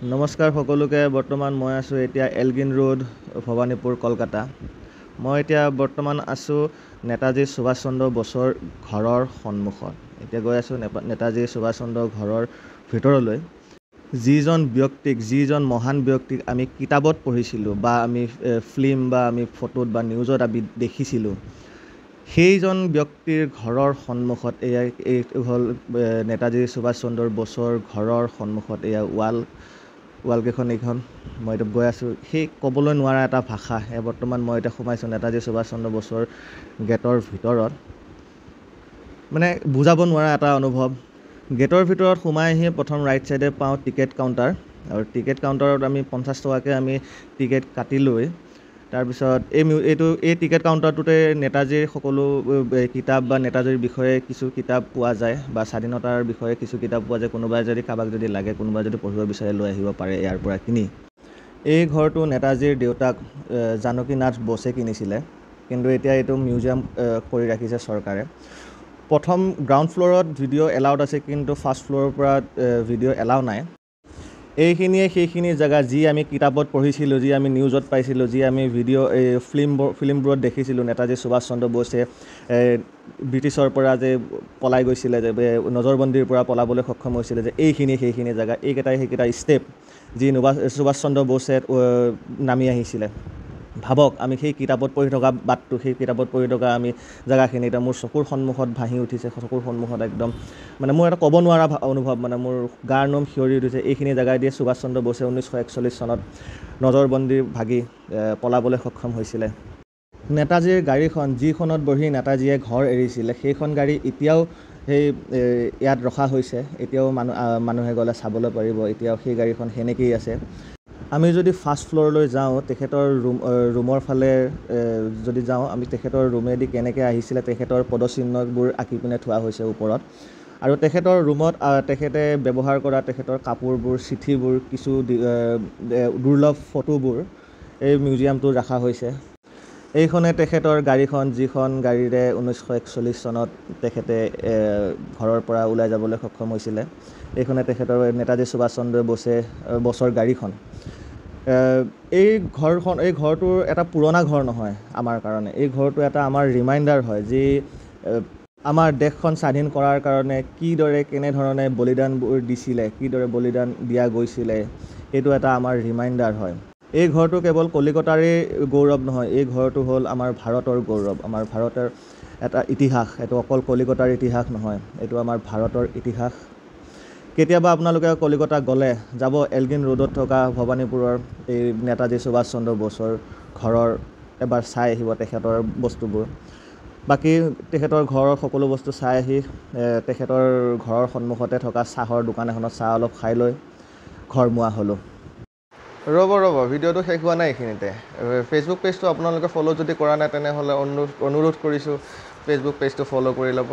নমস্কাৰ সকলোকে বৰ্তমান মই আছোঁ এতিয়া এলগিন ৰোড ভৱানীপুৰ কলকাতা মই এতিয়া বৰ্তমান আছোঁ নেতাজী সুভাষ চন্দ্ৰ বসুৰ ঘৰৰ সন্মুখত এতিয়া গৈ আছোঁ নেতাজী সুভাষ চন্দ্ৰ ঘৰৰ ভিতৰলৈ যিজন মহান ব্যক্তিক আমি কিতাপত পঢ়িছিলোঁ বা আমি ফিল্ম বা আমি ফটোত বা নিউজত আমি দেখিছিলোঁ সেইজন ব্যক্তিৰ ঘৰৰ সন্মুখত এইটো হ'ল নেতাজী সুভাষ চন্দ্ৰ বসুৰ ঘৰৰ সন্মুখত এয়া ৱালকেইখন এইখন মই এতিয়া গৈ আছোঁ সেই ক'বলৈ নোৱাৰা এটা ভাষা বৰ্তমান মই এতিয়া সোমাইছোঁ নেতাজী সুভাষ চন্দ্ৰ বসুৰ গেটৰ ভিতৰত মানে বুজাব নোৱাৰা এটা অনুভৱ গেটৰ ভিতৰত সোমাই আহি প্ৰথম ৰাইট চাইডে পাওঁ টিকেট কাউণ্টাৰ আৰু টিকেট কাউণ্টাৰত আমি 50 টকাকৈ আমি টিকেট কাটি লৈ তাৰপিছত এই টিকেট কাউণ্টাৰটোতে নেতাজীৰ সকলো কিতাপ বা নেতাজীৰ বিষয়ে কিছু কিতাপ পোৱা যায় বা স্বাধীনতাৰ বিষয়ে কিছু কিতাপ পোৱা যায় কোনোবাই যদি কাৰোবাক যদি লাগে কোনোবাই যদি পঢ়িব বিচাৰে লৈ আহিব পাৰে ইয়াৰ পৰা কিনি এই ঘৰটো নেতাজীৰ দেউতাক জানকীনাথ বসুৱে কিনিছিলে কিন্তু এতিয়া এইটো মিউজিয়াম কৰি ৰাখিছে চৰকাৰে প্ৰথম গ্ৰাউণ্ড ফ্ল'ৰত ভিডিঅ' এলাউড আছে কিন্তু ফাৰ্ষ্ট ফ্ল'ৰৰ পৰা ভিডিঅ' এলাউ নাই এইখিনিয়ে সেইখিনি জেগা যি আমি কিতাপত পঢ়িছিলোঁ যি আমি নিউজত পাইছিলোঁ যি আমি ফিল্মবোৰত দেখিছিলোঁ নেতাজী সুভাষ চন্দ্ৰ বসুৱে ব্ৰিটিছৰ পৰা যে পলাই গৈছিলে যে নজৰবন্দীৰ পৰা পলাবলৈ সক্ষম হৈছিলে যে সেইখিনি জেগা সেইকেইটা ষ্টেপ যি সুভাষ চন্দ্ৰ বসুৱে নামি আহিছিলে ভাবক আমি সেই কিতাপত পঢ়ি থকা বাটটো সেই কিতাপত পঢ়ি থকা আমি জেগাখিনি এতিয়া মোৰ চকুৰ সন্মুখত ভাহি উঠিছে চকুৰ সন্মুখত একদম মানে মোৰ এটা ক'ব নোৱাৰা অনুভৱ মানে মোৰ গাৰ নোম শিয়ৰি উঠিছে এইখিনি জেগাই দিয়ে সুভাষ চন্দ্ৰ বসুৱে 1941 চনত নজৰবন্দী ভাগি পলাবলৈ সক্ষম হৈছিলে নেতাজীৰ গাড়ীখন যিখনত বহি নেতাজীয়ে ঘৰ এৰিছিলে সেইখন গাড়ী এতিয়াও ইয়াত ৰখা হৈছে এতিয়াও মানুহে গ'লে চাবলৈ পাৰিব এতিয়াও সেই গাড়ীখন সেনেকেই আছে আমি যদি ফাৰ্ষ্ট ফ্ল'ৰলৈ যাওঁ তেখেতৰ ৰুমৰ ফালে যদি যাওঁ আমি তেখেতৰ ৰুমেদি কেনেকৈ আহিছিলে তেখেতৰ পদচিহ্নবোৰ আঁকি পিনে থোৱা হৈছে ওপৰত আৰু তেখেতৰ ৰুমত তেখেতে ব্যৱহাৰ কৰা তেখেতৰ কাপোৰবোৰ চিঠিবোৰ কিছু দুৰ্লভ ফটোবোৰ এই মিউজিয়ামটোত ৰখা হৈছে এইখনে তেখেতৰ গাড়ীখন যিখন গাড়ীৰে 1941 চনত তেখেতে ঘৰৰ পৰা ওলাই যাবলৈ সক্ষম হৈছিলে এইখনে তেখেতৰ নেতাজী সুভাষ চন্দ্ৰ বসুৰ গাড়ীখন এই ঘৰটোৰ এটা পুৰণা ঘৰ নহয় আমাৰ কাৰণে এই ঘৰটো এটা আমাৰ ৰিমাইণ্ডাৰ হয় যি আমাৰ দেশখন স্বাধীন কৰাৰ কাৰণে কেনেধৰণে বলিদানবোৰ দিছিলে কিদৰে বলিদান দিয়া গৈছিলে এইটো এটা আমাৰ ৰিমাইণ্ডাৰ হয় এই ঘৰটো কেৱল কলিকতাৰে গৌৰৱ নহয় এই ঘৰটো হ'ল আমাৰ ভাৰতৰ গৌৰৱ আমাৰ ভাৰতৰ এটা ইতিহাস এইটো অকল কলিকতাৰ ইতিহাস নহয় এইটো আমাৰ ভাৰতৰ ইতিহাস কেতিয়াবা আপোনালোকে কলিকতা গ'লে যাব এলগিন ৰোডত থকা ভৱানীপুৰৰ এই নেতাজী সুভাষ চন্দ্ৰ বসুৰ ঘৰৰ এবাৰ চাই আহিব তেখেতৰ বস্তুবোৰ বাকী তেখেতৰ ঘৰৰ সকলো বস্তু চাই আহি তেখেতৰ ঘৰৰ সন্মুখতে থকা চাহৰ দোকান এখনত চাহ অলপ খাই লৈ ঘৰমুৱা হ'লোঁ ৰ'ব ভিডিঅ'টো শেষ হোৱা নাই এইখিনিতে ফেচবুক পেজটো আপোনালোকে ফ'ল' যদি কৰা নাই তেনেহ'লে অনুৰোধ কৰিছোঁ ফেচবুক পেজটো ফ'ল' কৰি ল'ব